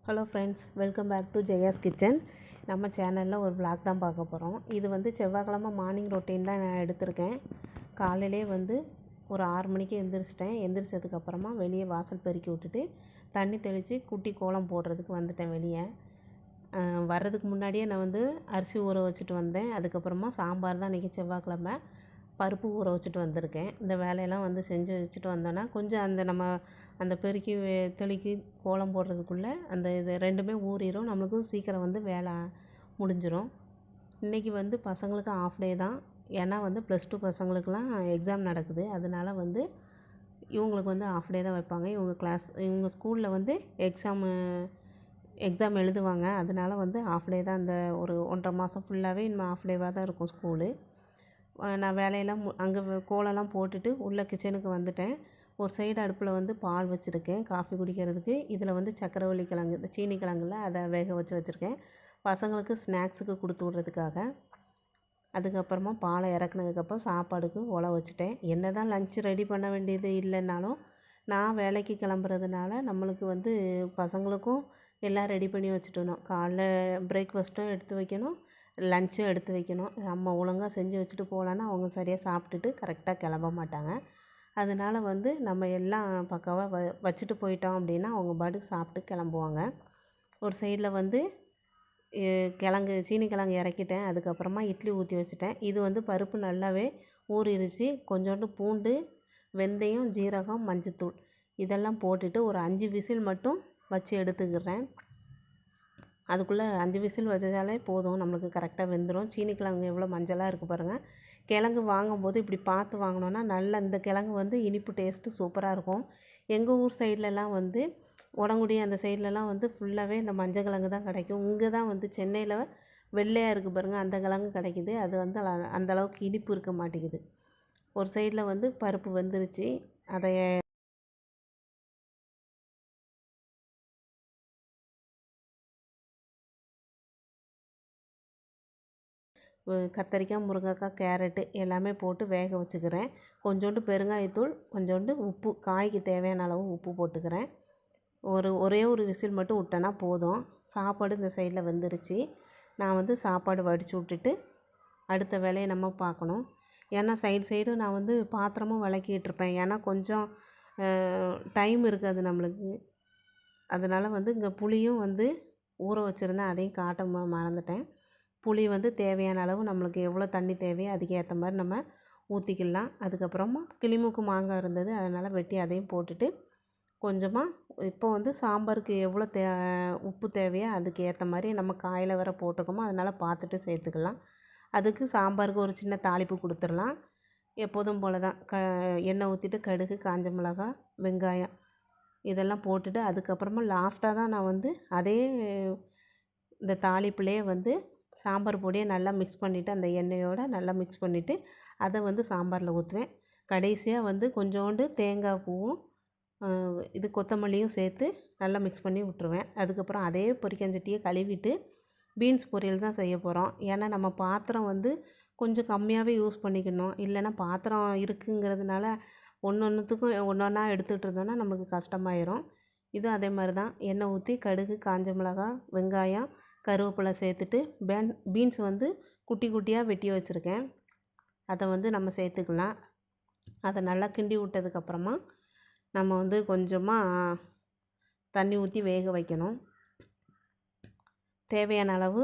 Hello friends, welcome back to Jaya's kitchen. நம்ம சேனலில் ஒரு vlog தான் பார்க்க போகிறோம். இது வந்து செவ்வாய்க்கிழமை மார்னிங் ரொட்டீன் தான் நான் எடுத்திருக்கேன். காலையிலே வந்து ஒரு 6 மணிக்கு எந்திரிச்சிட்டேன். எந்திரிச்சதுக்கப்புறமா வெளியே வாசல் பெருக்கி விட்டுட்டு தண்ணி தெளித்து குட்டி கோலம் போடுறதுக்கு வந்துட்டேன். வெளியே வர்றதுக்கு முன்னாடியே நான் வந்து அரிசி ஊற வச்சுட்டு வந்தேன். அதுக்கப்புறமா சாம்பார் தான் இன்றைக்கி செவ்வாய்க்கிழமை, பருப்பு ஊற வச்சுட்டு வந்திருக்கேன். இந்த வேலையெல்லாம் வந்து செஞ்சு வச்சுட்டு வந்தோன்னா கொஞ்சம் அந்த பெருக்கி தெளிக்கி கோலம் போடுறதுக்குள்ளே இது ரெண்டுமே ஊறிடும். நம்மளுக்கும் சீக்கிரம் வந்து வேலை முடிஞ்சிடும். இன்றைக்கி வந்து பசங்களுக்கு ஆஃப் டே தான். ஏன்னா வந்து +2 பசங்களுக்கெலாம் எக்ஸாம் நடக்குது. அதனால் வந்து இவங்களுக்கு வந்து ஆஃப் டே தான் வைப்பாங்க. இவங்க ஸ்கூலில் வந்து எக்ஸாம் எழுதுவாங்க. அதனால் வந்து ஆஃப் டே தான். ஒரு 1.5 மாதம் ஃபுல்லாகவே இனிமேல் ஆஃப் டேவாக தான் இருக்கும் ஸ்கூலு. நான் வேலையெல்லாம் அங்கே கோலம்லாம் போட்டுட்டு உள்ளே கிச்சனுக்கு வந்துட்டேன். ஒரு சைடு அடுப்பில் வந்து பால் வச்சுருக்கேன் காஃபி குடிக்கிறதுக்கு. இதில் வந்து சக்கரவள்ளி கிழங்கு, இந்த சீனி கிழங்குல அதை வேக வச்சுருக்கேன் பசங்களுக்கு ஸ்நாக்ஸுக்கு கொடுத்து விட்றதுக்காக. அதுக்கப்புறமா பாலை இறக்குனதுக்கப்புறம் சாப்பாடுக்கு உல வச்சுட்டேன். என்ன தான் லஞ்சு ரெடி பண்ண வேண்டியது இல்லைன்னாலும் நான் வேலைக்கு கிளம்புறதுனால நம்மளுக்கு வந்து பசங்களுக்கும் எல்லாம் ரெடி பண்ணி வச்சுட்டணும். காலைல பிரேக்ஃபாஸ்ட்டும் எடுத்து வைக்கணும், லஞ்சும் எடுத்து வைக்கணும். நம்ம ஒழுங்காக செஞ்சு வச்சுட்டு போகலான்னா அவங்க சரியாக சாப்பிட்டுட்டு கரெக்டாக கிளம்ப மாட்டாங்க. அதனால் வந்து நம்ம எல்லாம் பக்காவாக வச்சுட்டு போயிட்டோம் அப்படின்னா அவங்க பாட்டுக்கு சாப்பிட்டு கிளம்புவாங்க. ஒரு சைடில் வந்து சீனி கிழங்கு இறக்கிட்டேன். அதுக்கப்புறமா இட்லி ஊற்றி வச்சுட்டேன். இது வந்து பருப்பு நல்லாவே ஊறிடுச்சு. கொஞ்சோண்டு பூண்டு, வெந்தயம், ஜீரகம், மஞ்சத்தூள் இதெல்லாம் போட்டுட்டு ஒரு 5 விசில் மட்டும் வச்சு எடுத்துக்கிறேன். அதுக்குள்ளே 5 விசில் வச்சாலே போதும், நம்மளுக்கு கரெக்டாக வெந்துடும். சீனி கிழங்கு எவ்வளோ மஞ்சளாக இருக்குது பாருங்கள். கிழங்கு வாங்கும்போது இப்படி பார்த்து வாங்கினோன்னா நல்ல இந்த கிழங்கு வந்து இனிப்பு டேஸ்ட்டு சூப்பராக இருக்கும். எங்கள் ஊர் சைட்லலாம் வந்து உடங்குடி அந்த சைட்லலாம் வந்து ஃபுல்லாகவே இந்த மஞ்சள் கிழங்கு தான் கிடைக்கும். இங்கே தான் வந்து சென்னையில் வெள்ளையாக இருக்குது பாருங்கள், அந்த கிழங்கு கிடைக்கிது. அது வந்து அந்தளவுக்கு இனிப்பு இருக்க மாட்டேங்குது. ஒரு சைடில் வந்து பருப்பு வெந்துருச்சு. அதை கத்தரிக்காய், முருங்கைக்காய், கேரட்டு எல்லாமே போட்டு வேக வச்சுக்கிறேன். கொஞ்சோண்டு பெருங்காயத்தூள், கொஞ்சோண்டு உப்பு, காய்க்கு தேவையான அளவு உப்பு போட்டுக்கிறேன். ஒரே ஒரு விசில் மட்டும் விட்டேன்னா போதும். சாப்பாடு இந்த சைடில் வெந்துருச்சு. நான் வந்து சாப்பாடு வடித்து விட்டுட்டு அடுத்த வேலையை நம்ம பார்க்கணும். ஏன்னா சைடு நான் வந்து பாத்திரமும் விளக்கிட்டுருப்பேன். ஏன்னா கொஞ்சம் டைம் இருக்காது நம்மளுக்கு. அதனால் வந்து இங்கே புளியும் வந்து ஊற வச்சுருந்தேன், அதையும் காட்ட மறந்துட்டேன். புளி வந்து தேவையான அளவு நம்மளுக்கு எவ்வளோ தண்ணி தேவையோ அதுக்கேற்ற மாதிரி நம்ம ஊற்றிக்கலாம். அதுக்கப்புறமா கிளிமூக்கு மாங்காய் இருந்தது, அதனால் வெட்டி அதையும் போட்டுட்டு கொஞ்சமாக இப்போ வந்து சாம்பாருக்கு எவ்வளோ உப்பு தேவையோ அதுக்கு ஏற்ற மாதிரி நம்ம காயில் வேற போட்டிருக்கோமோ அதனால் பார்த்துட்டு சேர்த்துக்கலாம். அதுக்கு சாம்பாருக்கு ஒரு சின்ன தாளிப்பு கொடுத்துடலாம். எப்போதும் போல் தான் எண்ணெய் ஊற்றிட்டு கடுகு, காஞ்ச மிளகாய், வெங்காயம் இதெல்லாம் போட்டுட்டு அதுக்கப்புறமா லாஸ்ட்டாக தான் நான் வந்து இந்த தாளிப்புலேயே வந்து சாம்பார் பொடியை நல்லா மிக்ஸ் பண்ணிவிட்டு அந்த எண்ணெயோடு நல்லா மிக்ஸ் பண்ணிவிட்டு அதை வந்து சாம்பாரில் ஊற்றுவேன். கடைசியாக வந்து கொஞ்சோண்டு தேங்காய் பூவும் கொத்தமல்லியும் சேர்த்து நல்லா மிக்ஸ் பண்ணி விட்ருவேன். அதுக்கப்புறம் அதே பொரிக்கஞ்சட்டியை கழுவிட்டு பீன்ஸ் பொரியல் தான் செய்ய போகிறோம். ஏன்னா நம்ம பாத்திரம் வந்து கொஞ்சம் கம்மியாகவே யூஸ் பண்ணிக்கணும். இல்லைன்னா பாத்திரம் இருக்குங்கிறதுனால ஒன்றுத்துக்கும் ஒன்றா எடுத்துகிட்டு இருந்தோன்னா நம்மளுக்கு கஷ்டமாயிரும். இதுவும் அதே மாதிரி தான். எண்ணெய் ஊற்றி கடுகு, காஞ்ச மிளகாய், வெங்காயம், கருவேப்பிலை சேர்த்துட்டு பீன்ஸ் வந்து குட்டி குட்டியாக வெட்டி வச்சுருக்கேன், அதை வந்து நம்ம சேர்த்துக்கலாம். அதை நல்லா கிண்டி விட்டதுக்கப்புறமா நம்ம வந்து கொஞ்சமாக தண்ணி ஊற்றி வேக வைக்கணும். தேவையான அளவு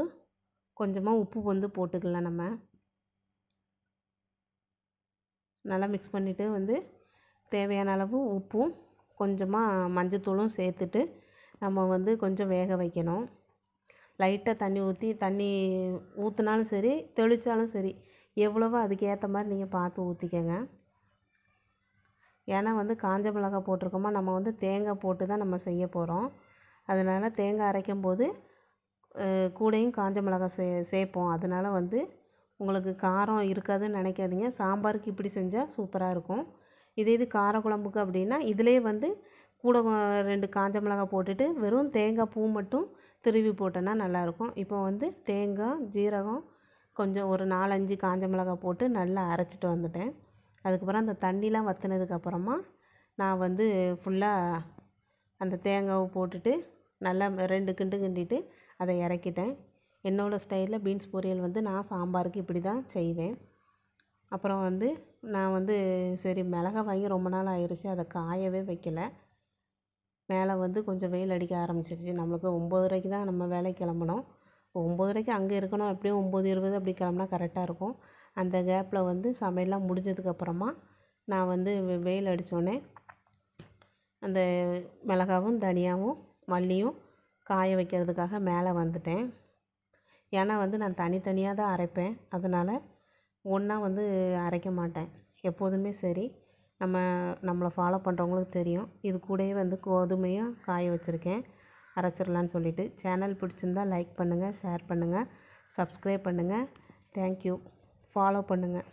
கொஞ்சமாக உப்பு வந்து போட்டுக்கலாம். நம்ம நல்லா மிக்ஸ் பண்ணிவிட்டு வந்து தேவையான அளவு உப்பும் கொஞ்சமாக மஞ்சத்தூளும் சேர்த்துட்டு நம்ம வந்து கொஞ்சம் வேக வைக்கணும். லைட்டாக தண்ணி ஊற்றினாலும் சரி, தெளித்தாலும் சரி, எவ்வளவோ அதுக்கு ஏற்ற மாதிரி நீங்கள் பார்த்து ஊற்றிக்கங்க. ஏன்னா வந்து காஞ்ச மிளகாய் போட்டிருக்கோமா, நம்ம வந்து தேங்காய் போட்டு தான் நம்ம செய்ய போகிறோம். அதனால் தேங்காய் அரைக்கும் போது கூடையும் காஞ்ச மிளகாய் சேர்ப்போம். அதனால் வந்து உங்களுக்கு காரம் இருக்காதுன்னு நினைக்காதீங்க. சாம்பாருக்கு இப்படி செஞ்சால் சூப்பராக இருக்கும். இது காரக்குழம்புக்கு அப்படின்னா இதிலே வந்து கூட 2 காஞ்ச மிளகாய் போட்டுட்டு வெறும் தேங்காய் பூ மட்டும் திருவி போட்டோன்னா நல்லாயிருக்கும். இப்போ வந்து தேங்காய், ஜீரகம், கொஞ்சம் ஒரு 4-5 காஞ்ச மிளகாய் போட்டு நல்லா அரைச்சிட்டு வந்துட்டேன். அதுக்கப்புறம் அந்த தண்ணிலாம் வற்றினதுக்கப்புறமா நான் வந்து ஃபுல்லாக அந்த தேங்காவை போட்டுட்டு நல்லா 2 கிண்டு கிண்டிட்டு அதை இறக்கிட்டேன். என்னோடய ஸ்டைலில் பீன்ஸ் பொரியல் வந்து நான் சாம்பாருக்கு இப்படி தான் செய்வேன். அப்புறம் வந்து நான் வந்து சரி மிளகா வாங்கி ரொம்ப நாள் ஆயிடுச்சு, அதை காயவே வைக்கல. மேலே வந்து கொஞ்சம் வெயில் அடிக்க ஆரம்பிச்சிடுச்சு. நம்மளுக்கு 9:30க்கு தான் நம்ம வேலைக்கு கிளம்பணும். 9:30க்கு அங்கே இருக்கணும். எப்படியும் 9:20 அப்படி கிளம்புனா கரெக்டாக இருக்கும். அந்த கேப்பில் வந்து சமையல்லாம் முடிஞ்சதுக்கப்புறமா நான் வந்து வெயில் அடித்தோடனே அந்த மிளகாவும் தனியாவும் மல்லியும் காய வைக்கிறதுக்காக மேலே வந்துட்டேன். ஏன்னா வந்து நான் தனித்தனியாக தான் அரைப்பேன். அதனால் ஒன்றா வந்து அரைக்க மாட்டேன். எப்போதுமே சரி, நம்மளை ஃபாலோ பண்ணுறவங்களுக்கு தெரியும். இது கூடயே வந்து கோதுமையும் காய வச்சுருக்கேன் அரைச்சிடலான்னு சொல்லிவிட்டு. சேனல் பிடிச்சிருந்தா லைக் பண்ணுங்கள், ஷேர் பண்ணுங்கள், சப்ஸ்கிரைப் பண்ணுங்கள். தேங்க்யூ. ஃபாலோ பண்ணுங்கள்.